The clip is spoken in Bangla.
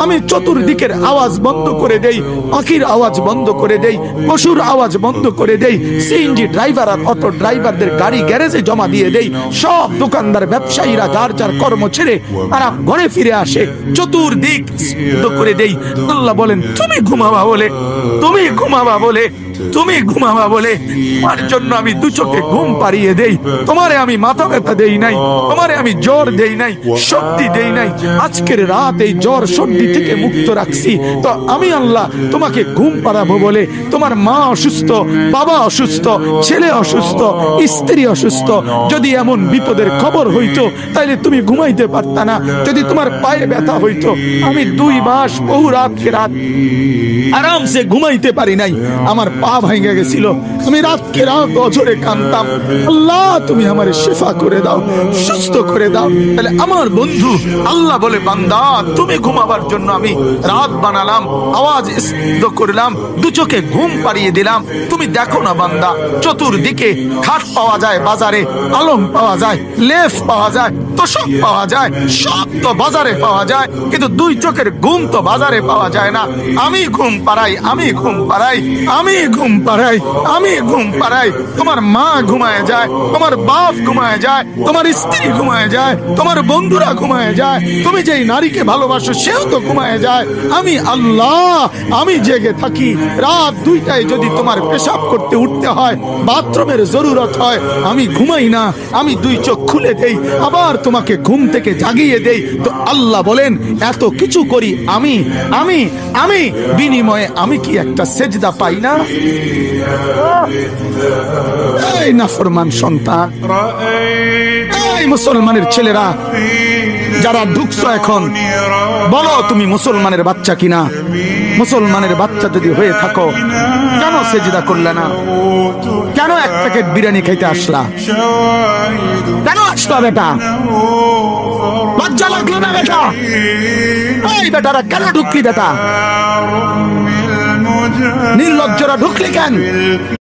আমি চতুর্দিকের আওয়াজ বন্ধ করে দেই, পাখির আওয়াজ বন্ধ করে দেই, পশুর আওয়াজ বন্ধ করে দেই, সিএনজি ড্রাইভার আর অটো ড্রাইভারদের গাড়ি গ্যারেজে জমা দিয়ে দেই। সব দোকানদার ব্যবসায়ীরা যার যার কর্ম ছেড়ে তারা ঘরে ফিরে আসে, চতুর্দিক বন্ধ করে দেই। আল্লাহ বলেন তুমি ঘুমাবা বলে, তুমি ঘুমাবা বলে, তুমি ঘুমাবা বলে তোমার জন্য আমি দু চোখে ঘুম পাড়িয়ে দেই। তোমারে আমি মাথা ব্যথা দেই নাই, তোমারে আমি জ্বর দেই নাই, শক্তি দেই নাই। আজকের রাত এই জ্বর সর্দি থেকে মুক্ত রাখছি, তো আমি আল্লাহ তোমাকে ঘুম পাড়াবো বলে। তোমার মা অসুস্থ, বাবা অসুস্থ, ছেলে অসুস্থ, স্ত্রী অসুস্থ, যদি এমন বিপদের খবর হইতো তাইলে তুমি ঘুমাইতে পারতা না। যদি তোমার পায়ে ব্যথা হইতো, আমি 2 মাস বহু রাতকে রাত আরামসে ঘুমাইতে পারি নাই, আমার পা ভাঙে গেছিল, আমি রাতকে রাত অঝরে কাঁদতাম, আল্লাহ তুমি আমারে শিফা করে দাও, সুস্থ করে দাও। তাহলে আমার বন্ধু আল্লাহ বলে বান্দা তুমি ঘুমাবার জন্য আমি রাত বানালাম, আওয়াজ স্তব্ধ করলাম, দু চোখে ঘুম পাড়িয়ে দিলাম। তুমি দেখো না বান্দা, চতুর্দিকে খাট পাওয়া যায় বাজারে, আলম পাওয়া যায়, লেফ পাওয়া যায়, তোষক পাওয়া যায়, সব তো বাজারে পাওয়া যায়, কিন্তু 2 চোখের ঘুম তো বাজারে পাওয়া যায় না। আমি ঘুম পাড়াই, আমি ঘুম পাড়াই, আমি ঘুম পাড়াই, আমি ঘুম পাড়াই। তোমার মা ঘুমায় যায়, তোমার বাপ ঘুমায় যায়, তোমার স্ত্রী ঘুমায় যায়, তোমার বন্ধুরা ঘুমায় যায়, তুমি যেই নারীকে ভালোবাসো সেও তো ঘুমায় যায়। আমি আল্লাহ আমি জেগে থাকি। রাত 2টায় যদি তোমার পেশাব করতে উঠতে হয়, বাথরুমের জরুরত হয়, আমি ঘুমাই না, আমি 2 চোখ খুলে দেই, আবার তোমাকে ঘুম থেকে জাগিয়ে দেই। তো আল্লাহ বলেন এত কিছু করি আমি, আমি আমি বিনিময়ে আমি কি একটা সেজদা পাই না? এই নাফরমান সন্তান, এই মুসলমানের ছেলেরা যারা ঢুকছো এখন, বলো তুমি মুসলমানের বাচ্চা কিনা? মুসলমানের বাচ্চা যদি হয়ে থাকো, কেন সেজদা করলে না? কেন 1 প্যাকেট বিরিয়ানি খাইতে আসলা? কেন আসলা বেটা? লজ্জা লাগলো না বেটা? এই বেটারা কেন ঢুকলি বেটা? নির্লজ্জরা ঢুকলি কেন?